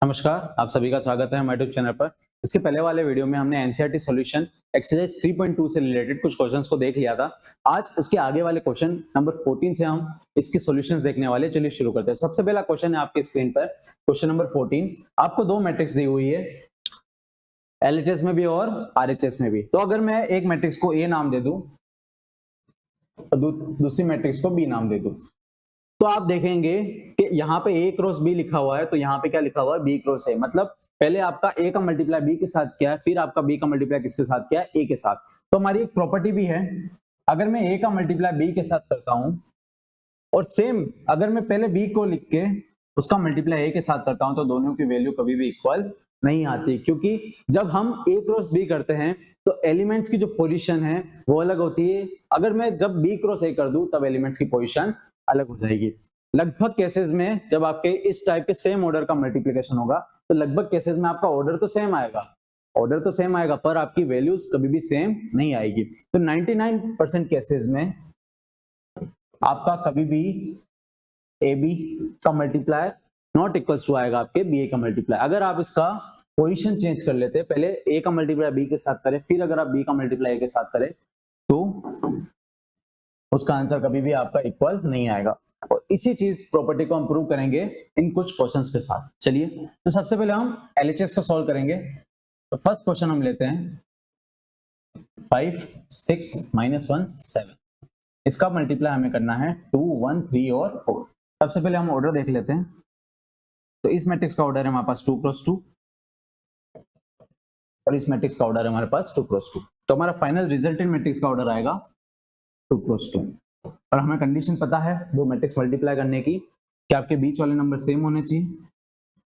नमस्कार, आप सभी का स्वागत है हमारे यूट्यूब चैनल पर। इसके पहले वाले वीडियो में हमने एनसीईआरटी सॉल्यूशन एक्सरसाइज 3.2 से रिलेटेड कुछ क्वेश्चंस को देख लिया था। आज इसके आगे वाले क्वेश्चन नंबर 14 से हम इसके सॉल्यूशंस देखने वाले। चलिए शुरू करते हैं। सबसे पहला क्वेश्चन है आपके स्क्रीन पर, क्वेश्चन नंबर 14। आपको दो मैट्रिक्स दी हुई है, एलएचएस में भी और आरएचएस में भी। तो अगर मैं एक मैट्रिक्स को ए नाम दे दूं और दूसरी मैट्रिक्स को बी नाम दे दूं, तो आप देखेंगे कि यहाँ पे ए क्रॉस बी लिखा हुआ है, तो यहाँ पे क्या लिखा हुआ है, बी क्रॉस ए। मतलब पहले आपका ए का मल्टीप्लाई बी के साथ किया है, फिर आपका बी का मल्टीप्लाई किसके साथ किया है, ए के साथ। तो हमारी एक प्रॉपर्टी भी है, अगर मैं ए का मल्टीप्लाई बी के साथ करता हूं और सेम अगर मैं पहले बी को लिख के उसका मल्टीप्लाई ए के साथ करता हूं, तो दोनों की वैल्यू कभी भी इक्वल नहीं आती, क्योंकि जब हम ए क्रॉस बी करते हैं तो एलिमेंट्स की जो पोजीशन है वो अलग होती है। अगर मैं जब बी क्रॉस ए कर दूं तब एलिमेंट्स की पोजीशन अलग हो जाएगी। लगभग केसेस में जब आपके इस टाइप के सेम ऑर्डर का मल्टीप्लिकेशन होगा तो लगभग केसेस में आपका ऑर्डर तो सेम आएगा, पर आपकी वैल्यूज कभी भी सेम नहीं आएगी। तो 99% केसेस में आपका कभी भी ए बी का मल्टीप्लाई नॉट इक्वल्स टू आएगा आपके बी ए का मल्टीप्लाई। अगर आप इसका पोजीशन चेंज कर लेते, पहले ए का मल्टीप्लाई बी के साथ करें, फिर अगर आप बी का मल्टीप्लाई ए के साथ करें, तो उसका आंसर कभी भी आपका इक्वल नहीं आएगा। और इसी चीज प्रॉपर्टी को हम प्रूव करेंगे इन कुछ क्वेश्चंस के साथ। चलिए, तो सबसे पहले हम एलएचएस को सॉल्व करेंगे। तो फर्स्ट क्वेश्चन हम लेते हैं 5 6 -1 7। इसका मल्टीप्लाई हमें करना है 2 1 3 और 4। सबसे पहले हम ऑर्डर देख लेते हैं। तो इस मैट्रिक्स का ऑर्डर है हमारे पास 2 क्रॉस 2 और इस मैट्रिक्स का ऑर्डर है हमारे पास 2 क्रॉस 2। तो हमारा फाइनल रिजल्टेंट मैट्रिक्स का ऑर्डर आएगा 2 क्रॉस 2। और हमें कंडीशन पता है दो मैट्रिक्स मल्टीप्लाई करने की कि आपके बीच वाले नंबर सेम होने चाहिए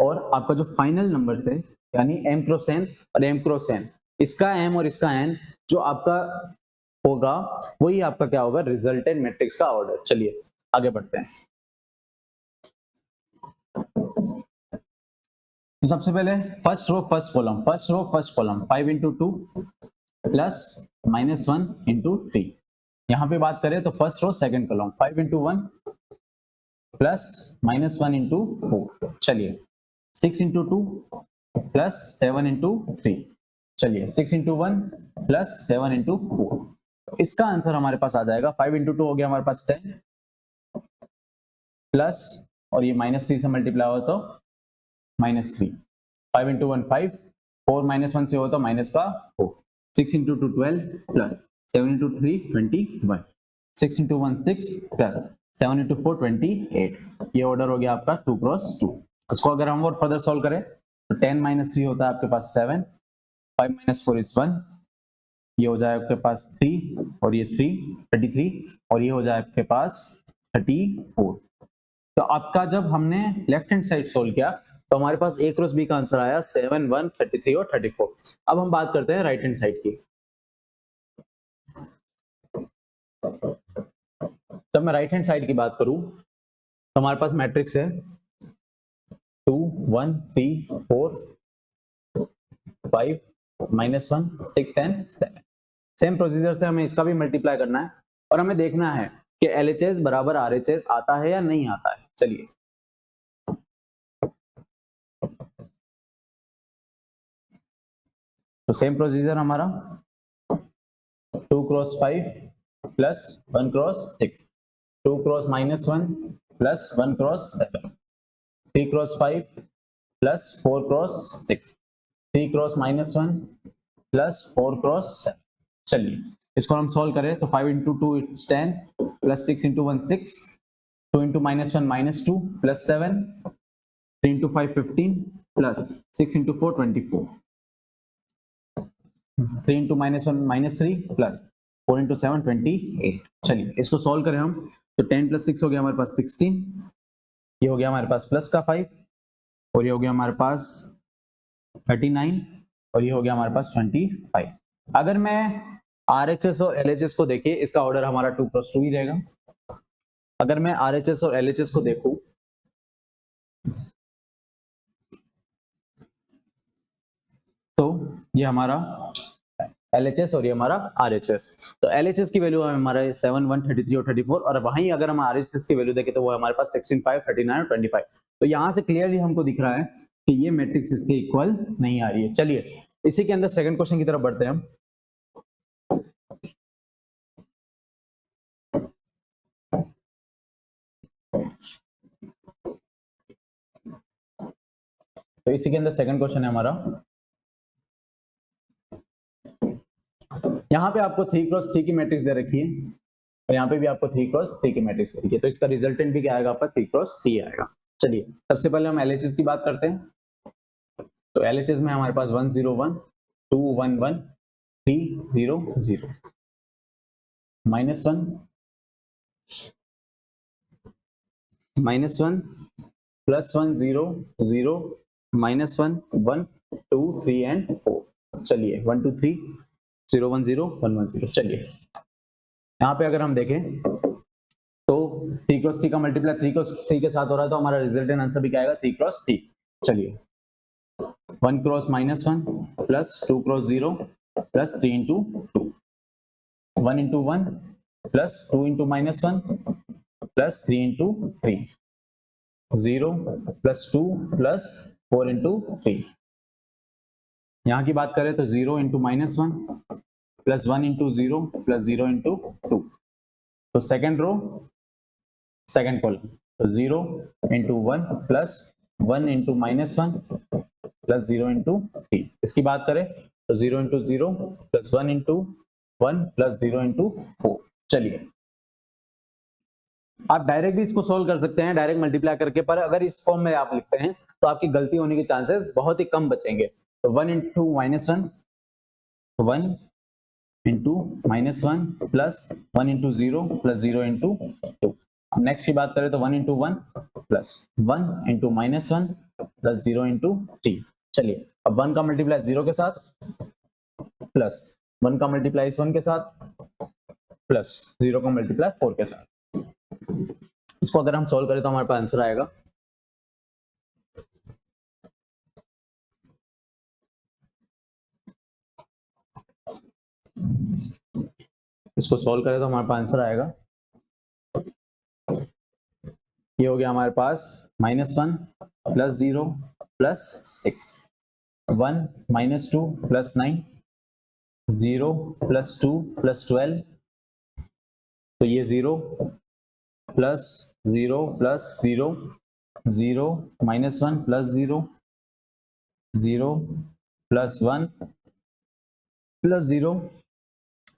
और आपका जो फाइनल नंबर है यानी m क्रॉस n और m क्रॉस n, इसका m और इसका n जो आपका होगा वही आपका क्या होगा, रिजल्टेंट मैट्रिक्स का ऑर्डर। चलिए आगे बढ़ते हैं। तो सबसे पहले first row first column 5 into 2 plus -1 into 3। यहां पे बात करें तो first row second column 5 into 1 plus -1 into 4। चलिए 6 इंटू 2 प्लस 7 इंटू 3। चलिए 6 इंटू 1 प्लस 7 इंटू 4। इसका आंसर हमारे पास आ जाएगा 5 इंटू 2 हो गया हमारे पास 10 प्लस, और ये -3 से मल्टीप्लाई हो तो -3। 5 इंटू 1 5, 4 -1 से हो तो माइनस का 4। 6 into 2 12 plus 7 into 3 21। 6 into 1 6 plus 7 into 4 28। ये ऑर्डर हो गया आपका 2 क्रॉस 2। इसको अगर हम और फर्दर सॉल्व करें तो 10 - 3 होता है आपके पास 7, 5 - 4 इज 1, ये हो जाए आपके पास 3 और ये 3 33, और ये हो जाए आपके पास 34। तो आपका जब हमने लेफ्ट हैंड साइड सोल्व किया तो हमारे पास ए क्रॉस बी का आंसर आया 7 1 33 और 34। अब हम बात करते हैं राइट हैंड साइड की। जब मैं राइट हैंड साइड की बात करूं तो हमारे पास मैट्रिक्स है 2 1 3 4 5 -1 6 एंड 7। सेम प्रोसीजर से हमें इसका भी मल्टीप्लाई करना है और हमें देखना है कि एलएचएस बराबर आरएचएस आता है या नहीं आता है। चलिए तो सेम प्रोसीजर हमारा 2 cross 5 plus 1 cross 6, 2 cross -1 plus 1 cross 7, 3 cross 5 plus 4 cross 6, 3 cross -1 plus 4 cross 7। चलिए इसको हम सॉल्व करें तो 5 into 2 it's 10 plus 6 into 1 6, 2 into -1 -2 plus 7, 3 into 5 15 plus 6 into 4 24, 3 into -1 -3 plus 4 into 7 28। चलिए इसको सॉल्व करें हम तो 10 प्लस 6 हो गया हमारे पास 16, ये हो गया हमारे पास प्लस का 5 और ये हो गया हमारे पास 39 और ये हो गया हमारे पास 25। अगर मैं आरएचएस और एलएचएस को देखिए, इसका ऑर्डर हमारा 2 क्रॉस 2 ही रहेगा। अगर मैं आरएचएस और एलएचएस को देखूं तो ये हमारा एलएचएस और ये हमारा आरएचएस। तो एलएचएस की वैल्यू हमारा 7 1 33 और 34, और वहीं अगर हम आरएचएस की वैल्यू देखें तो वो हमारे पास 16 5 39 और 25। तो यहाँ से क्लियरली हमको दिख रहा है कि ये मैट्रिक्स इसके इक्वल नहीं आ रही है। चलिए इसी के अंदर सेकंड क्वेश्चन की तरफ बढ़ते हैं हम। तो इसी के अंदर सेकंड क्वेश्चन है हमारा। यहाँ पे आपको 3x3 की मैट्रिक्स दे रखी है और यहाँ पे भी आपको 3x3 की मैट्रिक्स दे रखी है, तो इसका रिजल्टेंट भी क्या आएगा आपका 3x3 आएगा। चलिए सबसे पहले हम LHS की बात करते हैं। तो LHS में हमारे पास 1 0 1 2 1 1 3 0 0 -1 -1 +1 0 0 -1 1 2 3 एंड 4। चलिए 1 2 3 0 1 0 1 1 0। चलिए यहाँ पे अगर हम देखें तो 3x3 का मल्टीप्लाई 3x3 के साथ हो रहा है, तो हमारा रिजल्टेंट आंसर भी क्या आएगा 3x3। चलिए 1 cross -1 plus 2 cross 0 plus 3 into 2 1 into 1 plus 2 into -1 plus 3 into 3 0 plus 2 plus 4 into 3। यहाँ की बात करें तो 0 into -1 plus 1 into 0 plus 0 into 2। तो सेकेंड रो सेकेंड कॉलम, तो 0 into 1 plus 1 into -1 plus 0 into 3। इसकी बात करें तो 0 into 0 plus 1 into 1 plus 0 into 4। चलिए आप डायरेक्ट भी इसको सोल्व कर सकते हैं डायरेक्ट मल्टीप्लाई करके, पर अगर इस फॉर्म में आप लिखते हैं तो आपकी गलती होने के चांसेस बहुत ही कम बचेंगे। तो 1 into -1 1 into -1 plus 1 into 0 plus 0 into 2। Next की बात करें तो 1 into 1 plus 1 into -1 plus 0 into 3। चलिए अब 1 का मल्टीप्लाई 0 के साथ प्लस 1 का मल्टीप्लाई इस 1 के साथ प्लस 0 का मल्टीप्लाई 4 के साथ। इसको अगर हम सॉल्व करें तो हमारे पास आंसर आएगा इसको सॉल्व करें तो हमारे पास आंसर आएगा, ये हो गया हमारे पास -1 plus 0 plus 6 1 -2 plus 9 0 plus 2 plus 12। तो ये 0 plus 0 plus 0 0 -1 plus 0 0 plus 1 plus 0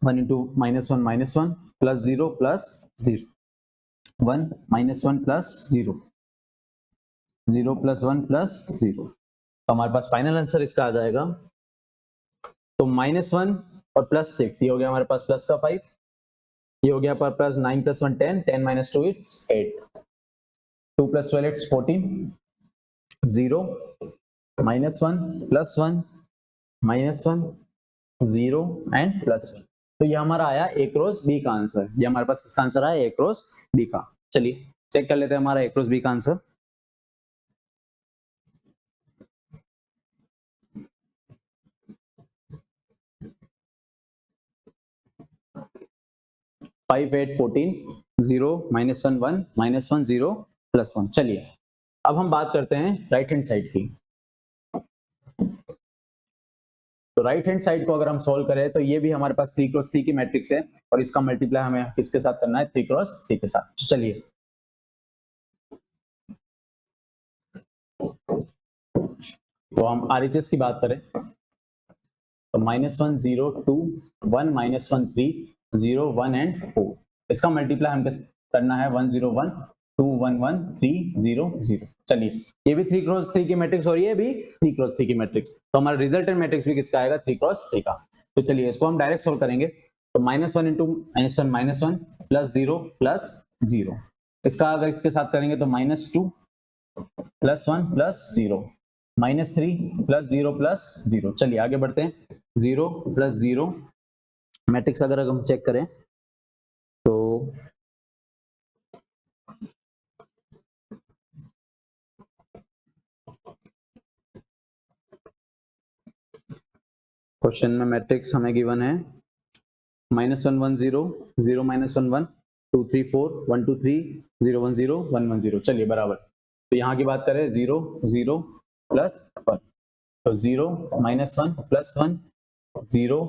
1 into -1 -1 plus 0 plus 0 1 -1 plus 0 0 plus 1 plus 0। तो हमारे पास फाइनल आंसर इसका आ जाएगा तो -1 और प्लस 6, ये हो गया हमारे पास प्लस का 5, ये हो गया पर plus 9 plus 1 10 10 minus 2 it's 8 2 plus 12 it's 14 0 -1 plus 1 -1 0 and plus 1। तो ये हमारा आया ए क्रॉस बी का आंसर। ये हमारे पास किसका आंसर आया ए क्रॉस बी का। चलिए चेक कर लेते हैं हमारा ए क्रॉस बी का आंसर। Five 8 14 0 -1 1 -1 0 plus 1। चलिए अब हम बात करते हैं राइट हैंड साइड की। तो राइट हैंड साइड को अगर हम सॉल्व करें तो ये भी हमारे पास 3x3 की मैट्रिक्स है और इसका मल्टीप्लाई हमें किसके साथ करना है 3x3 के साथ। तो चलिए तो हम RHS की बात करें तो -1 0 2 1 -1 3 0 1 एंड 4। इसका मल्टीप्लाई हम करना है 1 0 1 2 1 1 3 0 0। चलिए ये भी 3x3 की मैट्रिक्स और ये भी 3x3 की मैट्रिक्स, तो हमारा रिजल्टेंट मैट्रिक्स भी किसका आएगा 3x3 का। तो चलिए इसको हम डायरेक्ट सोल्व करेंगे तो -1 इंटू -1 प्लस 0 प्लस 0। इसका अगर इसके साथ करेंगे तो -2 प्लस 1 प्लस 0 -3 प्लस 0 प्लस 0। चलिए आगे बढ़ते हैं 0 प्लस 0 मैट्रिक्स अगर हम चेक करें तो क्वेश्चन में मैट्रिक्स हमें गिवन है -1 1 0 0 -1 1 2 3 4 1 2 3 0 1 0 1 1 0। चलिए बराबर। तो यहाँ की बात करें 0 0 प्लस 1, तो 0 माइनस 1 प्लस 1, 0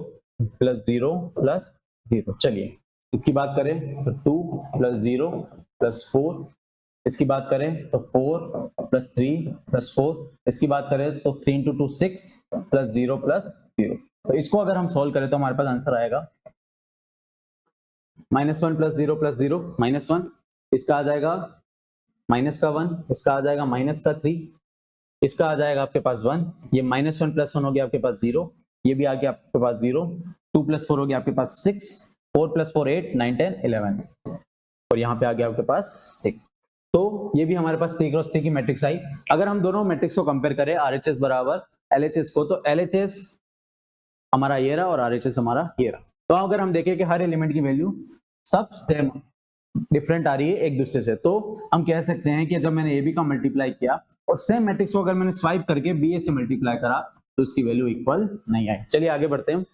प्लस 0 प्लस 0। चलिए इसकी बात करें तो 2 प्लस 0 प्लस 4, इसकी बात करें तो 4 प्लस 3 प्लस 4, इसकी बात करें तो 3 इंटू 2 6 प्लस 0 प्लस 0। तो इसको अगर हम सॉल्व करें तो हमारे पास आंसर आएगा -1 प्लस 0 प्लस 0 -1, इसका आ जाएगा माइनस का 1, इसका आ जाएगा माइनस का 3, इसका आ जाएगा आपके पास 1, ये -1 प्लस 1 हो गया आपके पास 0, ये भी आ गया आपके पास 0, 2 प्लस 4 हो गया आपके पास 6, 4 प्लस 4 8 9 10 11, और यहाँ पे आ गया आपके पास 6। तो ये भी हमारे पास 3 क्रॉस 3 की मैट्रिक्स आई। अगर हम दोनों मैट्रिक्स को कंपेयर करें RHS बराबर LHS को, तो LHS हमारा ये रहा और RHS हमारा ये रहा। तो अगर हम देखें कि हर एलिमेंट की वैल्यू सब सेम डिफरेंट आ रही है एक दूसरे से, तो हम कह सकते हैं कि जब मैंने AB का मल्टीप्लाई किया और सेम मैट्रिक्स को अगर मैंने स्वाइप करके BA से मल्टीप्लाई करा तो उसकी वैल्यू इक्वल नहीं आई। चलिए आगे बढ़ते हैं।